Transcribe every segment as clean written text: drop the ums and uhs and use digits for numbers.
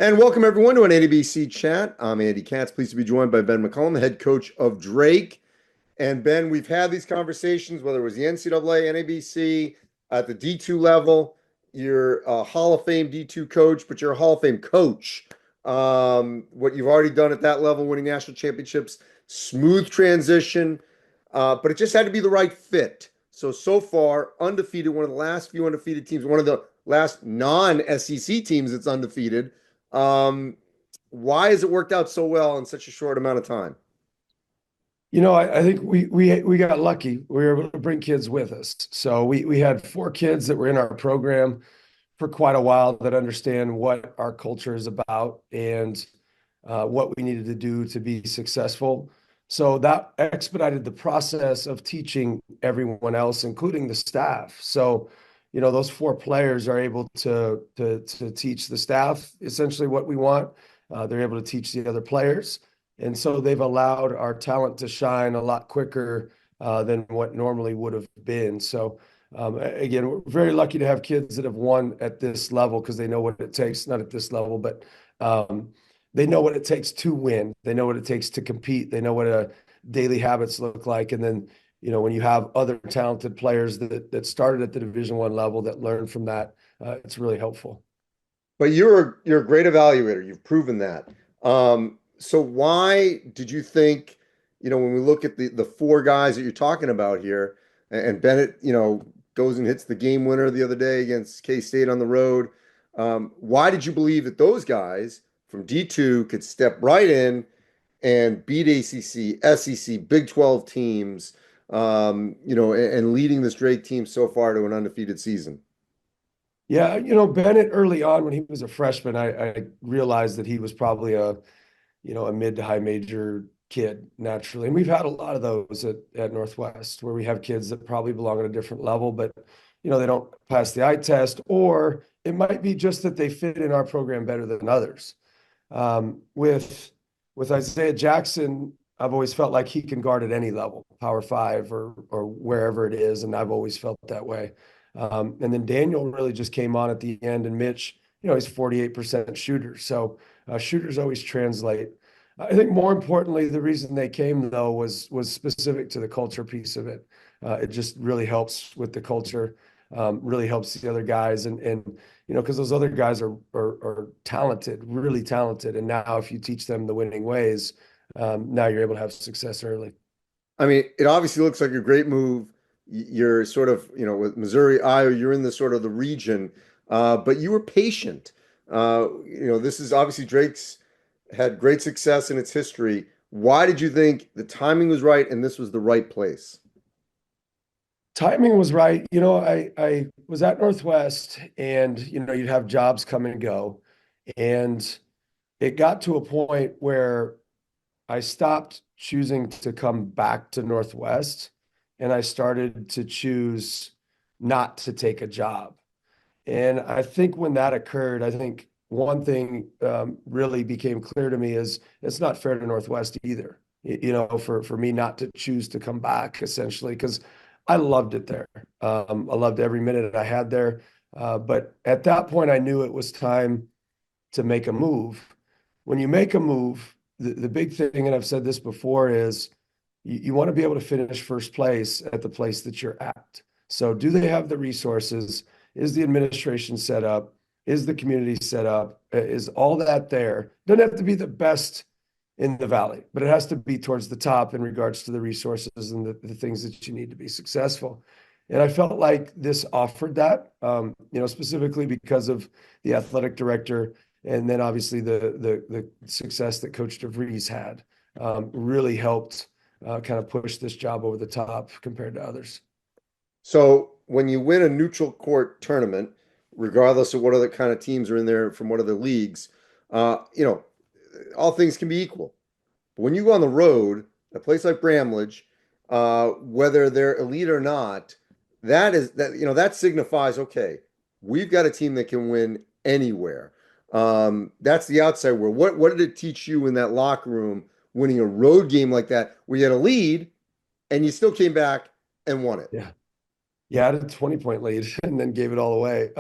And welcome everyone to an NABC chat. I'm Andy Katz, pleased to be joined by Ben McCollum, the head coach of Drake. And Ben, we've had these conversations, whether it was the NCAA, NABC, at the D2 level. You're a Hall of Fame D2 coach, but you're a Hall of Fame coach. What you've already done at that level, winning national championships, smooth transition, but it just had to be the right fit. So far, undefeated, one of the last few undefeated teams, one of the last non-SEC teams that's undefeated. Um, why has it worked out so well in such a short amount of time? I think we got lucky. We were able to bring kids with us. So we had four kids that were in our program for quite a while that understand what our culture is about and what we needed to do to be successful. So that expedited the process of teaching everyone else, including the staff. So, those four players are able to teach the staff essentially what we want. They're able to teach the other players. And so they've allowed our talent to shine a lot quicker than what normally would have been. So again, we're very lucky to have kids that have won at this level because they know what it takes, not at this level, but they know what it takes to win. They know what it takes to compete. They know what daily habits look like. And then, when you have other talented players that started at the Division I level that learn from that, it's really helpful. But you're a great evaluator. You've proven that. So why did you think, when we look at the four guys that you're talking about here, and Bennett, goes and hits the game winner the other day against K-State on the road. Why did you believe that those guys from D2 could step right in and beat ACC, SEC, Big 12 teams, and leading this Drake team so far to an undefeated season? Yeah, Bennett early on when he was a freshman, I realized that he was probably a mid to high major kid naturally. And we've had a lot of those at Northwest where we have kids that probably belong at a different level, but they don't pass the eye test, or it might be just that they fit in our program better than others. With Isaiah Jackson, I've always felt like he can guard at any level, Power Five or wherever it is, and I've always felt that way. And then Daniel really just came on at the end, and Mitch, he's 48% shooter. So shooters always translate. I think more importantly, the reason they came though was specific to the culture piece of it. It just really helps with the culture, really helps the other guys, and because those other guys are talented, really talented, and now if you teach them the winning ways, now you're able to have success early. I mean, it obviously looks like a great move. You're sort of, with Missouri, Iowa, you're in the sort of the region, but you were patient. This is obviously Drake's had great success in its history. Why did you think the timing was right and this was the right place? Timing was right. I was at Northwest, and you'd have jobs come and go, and it got to a point where I stopped choosing to come back to Northwest, and I started to choose not to take a job. And I think when that occurred, I think one thing really became clear to me is it's not fair to Northwest either. For me not to choose to come back essentially because I loved it there. I loved every minute I had there. But at that point, I knew it was time to make a move. When you make a move, the big thing, and I've said this before, is you want to be able to finish first place at the place that you're at. So do they have the resources? Is the administration set up? Is the community set up? Is all that there? Doesn't have to be the best in the valley, but it has to be towards the top in regards to the resources and the things that you need to be successful. And I felt like this offered that, specifically because of the athletic director, and then obviously the success that Coach DeVries had really helped kind of push this job over the top compared to others. So when you win a neutral court tournament, regardless of what other kind of teams are in there from what other leagues, all things can be equal. But when you go on the road, a place like Bramlage, whether they're elite or not, that signifies, okay, we've got a team that can win anywhere. That's the outside world. What did it teach you in that locker room winning a road game like that where you had a lead and you still came back and won it? Yeah. Yeah, I had a 20-point lead and then gave it all away.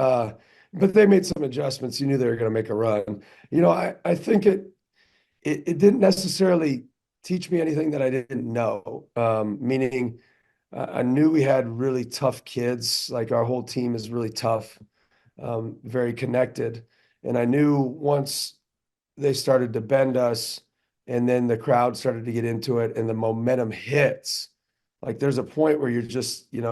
but they made some adjustments. You knew they were going to make a run. I think it didn't necessarily teach me anything that I didn't know. Meaning, I knew we had really tough kids. Like our whole team is really tough, very connected. And I knew once they started to bend us, and then the crowd started to get into it, and the momentum hits. Like there's a point where you're just taking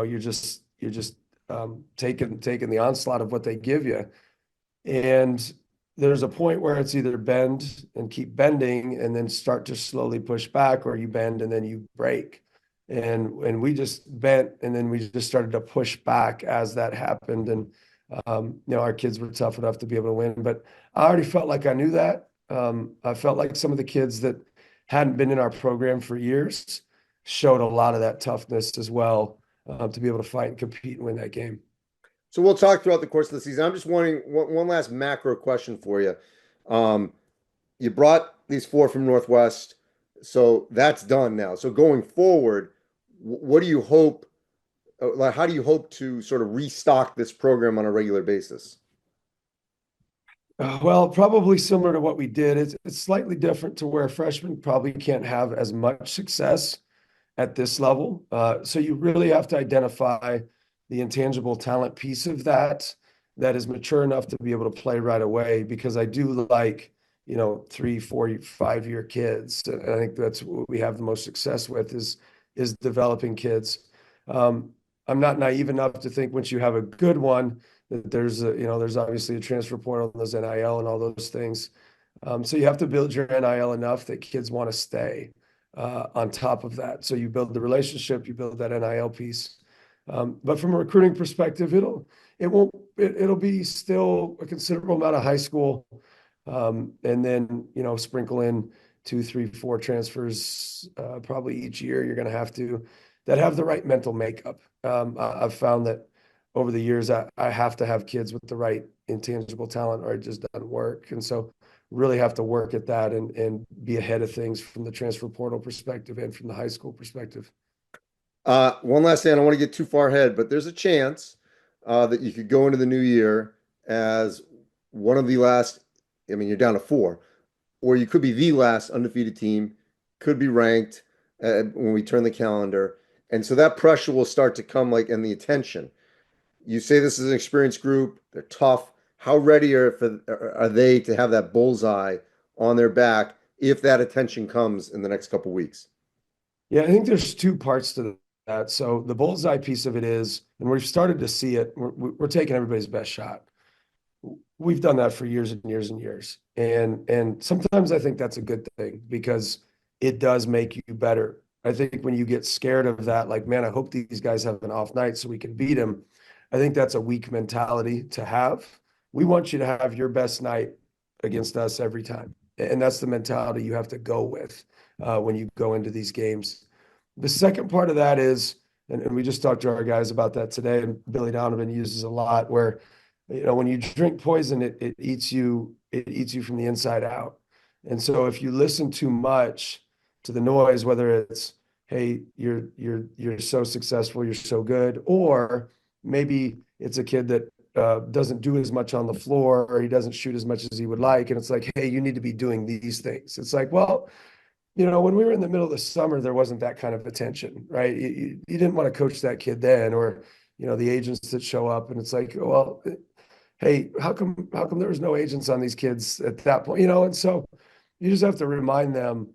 the onslaught of what they give you, and there's a point where it's either bend and keep bending and then start to slowly push back, or you bend and then you break. And we just bent and then we just started to push back as that happened. And our kids were tough enough to be able to win, but I already felt like I knew that. I felt like some of the kids that hadn't been in our program for years showed a lot of that toughness as well, to be able to fight and compete and win that game. So we'll talk throughout the course of the season. I'm just wondering one last macro question for you. Um, you brought these four from Northwest, so that's done now. So going forward, what do you hope? Like, how do you hope to sort of restock this program on a regular basis? Well, probably similar to what we did. It's slightly different to where freshmen probably can't have as much success at this level. So you really have to identify the intangible talent piece of that is mature enough to be able to play right away. Because I do like, 3, 4, 5 year kids. And I think that's what we have the most success with is developing kids. I'm not naive enough to think once you have a good one that there's obviously a transfer portal and there's NIL and all those things. So you have to build your NIL enough that kids want to stay on top of that. So you build the relationship, you build that NIL piece. But from a recruiting perspective, it'll be still a considerable amount of high school, and then sprinkle in 2, 3, 4 transfers probably each year. You're going to have to that have the right mental makeup. I've found that over the years, I have to have kids with the right intangible talent, or it just doesn't work. And so really have to work at that and be ahead of things from the transfer portal perspective and from the high school perspective. One last thing, I don't want to get too far ahead, but there's a chance that you could go into the new year as one of the last. I mean, you're down to four, or you could be the last undefeated team, could be ranked when we turn the calendar. And so that pressure will start to come, like, and the attention. You say this is an experienced group, they're tough. How ready are they to have that bullseye on their back if that attention comes in the next couple weeks? Yeah, I think there's two parts to that. So the bullseye piece of it is, and we've started to see it, we're taking everybody's best shot. We've done that for years and years and years. And sometimes I think that's a good thing because it does make you better. I think when you get scared of that, like, man, I hope these guys have an off night so we can beat them. I think that's a weak mentality to have. We want you to have your best night against us every time. And that's the mentality you have to go with when you go into these games. The second part of that is, and we just talked to our guys about that today, and Billy Donovan uses a lot, where when you drink poison, it eats you from the inside out. And so if you listen too much to the noise, whether it's, hey, you're so successful, you're so good, or maybe it's a kid that doesn't do as much on the floor, or he doesn't shoot as much as he would like, and it's like, hey, you need to be doing these things. It's like, well, when we were in the middle of the summer, there wasn't that kind of attention, right? You didn't want to coach that kid then, or the agents that show up, and it's like, well, hey, how come there was no agents on these kids at that point? And so you just have to remind them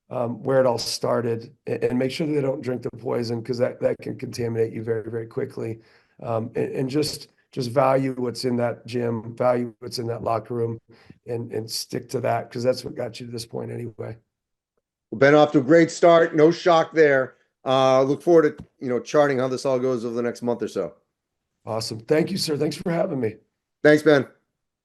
where it all started, and make sure that they don't drink the poison, because that can contaminate you very, very quickly. And just value what's in that gym, value what's in that locker room, and stick to that, because that's what got you to this point anyway. Well, Ben, off to a great start. No shock there. Look forward to charting how this all goes over the next month or so. Awesome. Thank you, sir. Thanks for having me. Thanks, Ben.